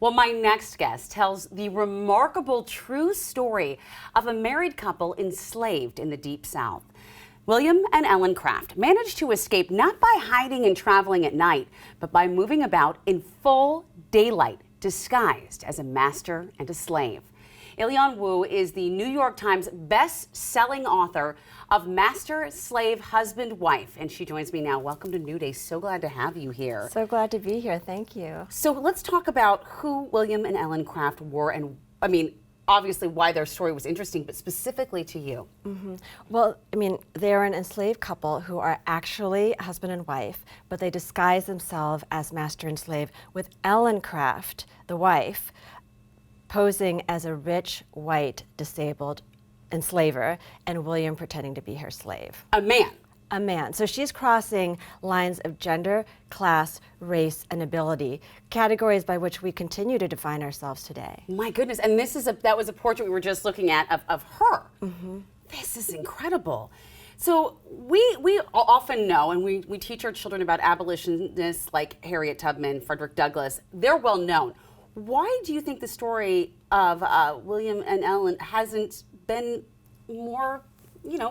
Well, my next guest tells the remarkable true story of a married couple enslaved in the Deep South. William and Ellen Craft managed to escape not by hiding and traveling at night, but by moving about in full daylight, disguised as a master and a slave. Ilyon Woo is the New York Times best-selling author of Master, Slave, Husband, Wife, and she joins me now. Welcome to New Day. So glad to have you here. So glad to be here. Thank you. So let's talk about who William and Ellen Craft were, and I mean, obviously why their story was interesting, but specifically to you. Well, I mean, they're an enslaved couple who are actually husband and wife, but they disguise themselves as master and slave, with Ellen Craft, the wife, posing as a rich, white, disabled enslaver, and William pretending to be her slave. A man. A man. So she's crossing lines of gender, class, race, and ability, categories by which we continue to define ourselves today. My goodness, and that was a portrait we were just looking at of her. This is incredible. So we often know, and we teach our children about abolitionists like Harriet Tubman, Frederick Douglass. They're well known. Why do you think the story of William and Ellen hasn't been more,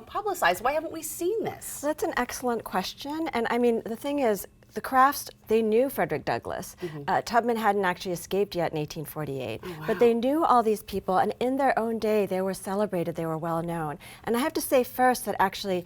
publicized? Why haven't we seen this? That's an excellent question. And I mean, the thing is, the Crafts, they knew Frederick Douglass. Tubman hadn't actually escaped yet in 1848. Oh, wow. But they knew all these people, and in their own day, they were celebrated, they were well known. And I have to say first that actually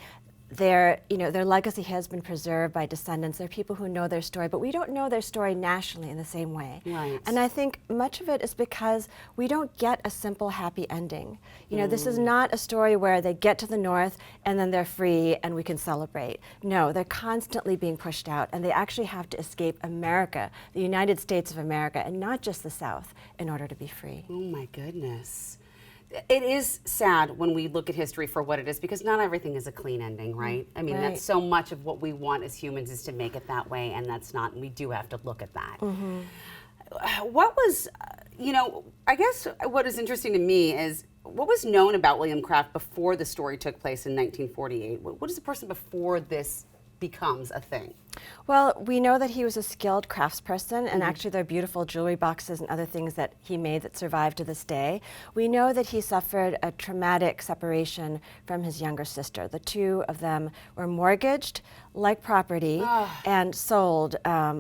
their legacy has been preserved by descendants. There are people who know their story, but we don't know their story nationally in the same way. Right. And I think much of it is because we don't get a simple happy ending. This is not a story where they get to the north and then they're free and we can celebrate. No, they're constantly being pushed out, and they actually have to escape America, the United States of America, and not just the South, in order to be free. Oh my goodness. It is sad when we look at history for what it is, because not everything is a clean ending, right? I mean, that's so much of what we want as humans is to make it that way, and that's not, and we do have to look at that. What was, I guess what is interesting to me is what was known about William Craft before the story took place in 1948? What is the person before this becomes a thing? Well, we know that he was a skilled craftsperson, and actually there are beautiful jewelry boxes and other things that he made that survive to this day. We know that he suffered a traumatic separation from his younger sister. The two of them were mortgaged like property and sold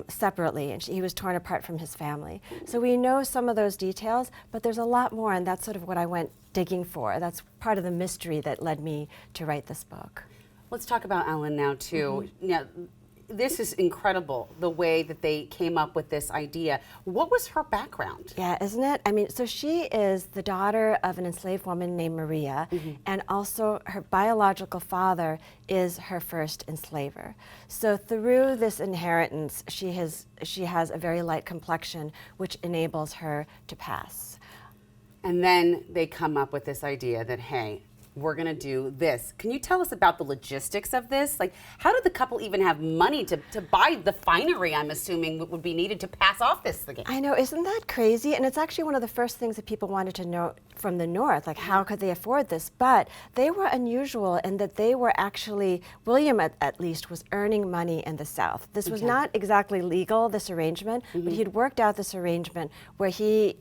separately, and he was torn apart from his family. So we know some of those details, but there's a lot more, and that's sort of what I went digging for. That's part of the mystery that led me to write this book. Let's talk about Ellen now, too. Now, this is incredible, the way that they came up with this idea. What was her background? Yeah, isn't it? I mean, so she is the daughter of an enslaved woman named Maria, and also her biological father is her first enslaver. So through this inheritance, she has a very light complexion, which enables her to pass. And then they come up with this idea that, hey, we're going to do this. Can you tell us about the logistics of this? Like, how did the couple even have money to buy the finery, I'm assuming, would be needed to pass off this thing? I know, isn't that crazy? And it's actually one of the first things that people wanted to know from the North, like how could they afford this? But they were unusual in that they were actually, William at least, was earning money in the South. This was not exactly legal, this arrangement, but he'd worked out this arrangement where he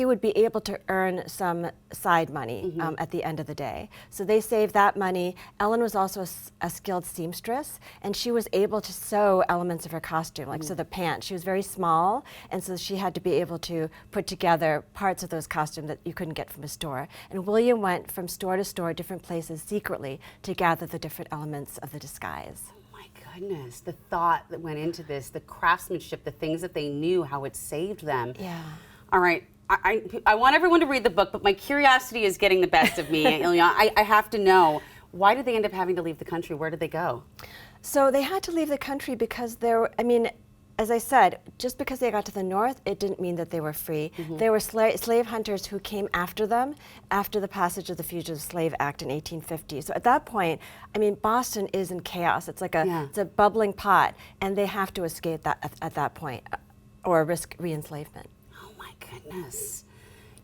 would be able to earn some side money at the end of the day. So they saved that money. Ellen was also a skilled seamstress, and she was able to sew elements of her costume, like so the pants. She was very small, and so she had to be able to put together parts of those costumes that you couldn't get from a store. And William went from store to store, different places, secretly, to gather the different elements of the disguise. Oh my goodness, the thought that went into this, the craftsmanship, the things that they knew, how it saved them. Yeah. All right. I want everyone to read the book, but my curiosity is getting the best of me. Ilyon, I have to know, why did they end up having to leave the country? Where did they go? So they had to leave the country because as I said, just because they got to the north, it didn't mean that they were free. There were slave hunters who came after them after the passage of the Fugitive Slave Act in 1850. So at that point, Boston is in chaos. It's like it's a bubbling pot, and they have to escape that at that point or risk re-enslavement. Oh my goodness.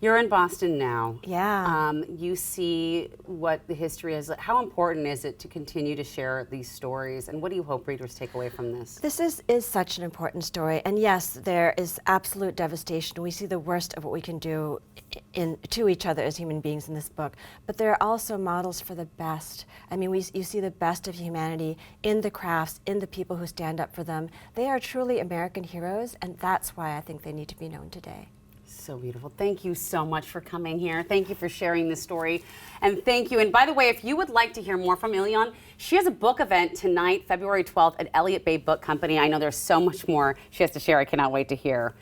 You're in Boston now. Yeah. You see what the history is. How important is it to continue to share these stories, and what do you hope readers take away from this? This is such an important story, and yes, there is absolute devastation. We see the worst of what we can do to each other as human beings in this book, but there are also models for the best. I mean, you see the best of humanity in the crafts, in the people who stand up for them. They are truly American heroes, and that's why I think they need to be known today. So beautiful. Thank you so much for coming here. Thank you for sharing this story. And thank you. And by the way, if you would like to hear more from Ilyon, she has a book event tonight, February 12th at Elliott Bay Book Company. I know there's so much more she has to share. I cannot wait to hear.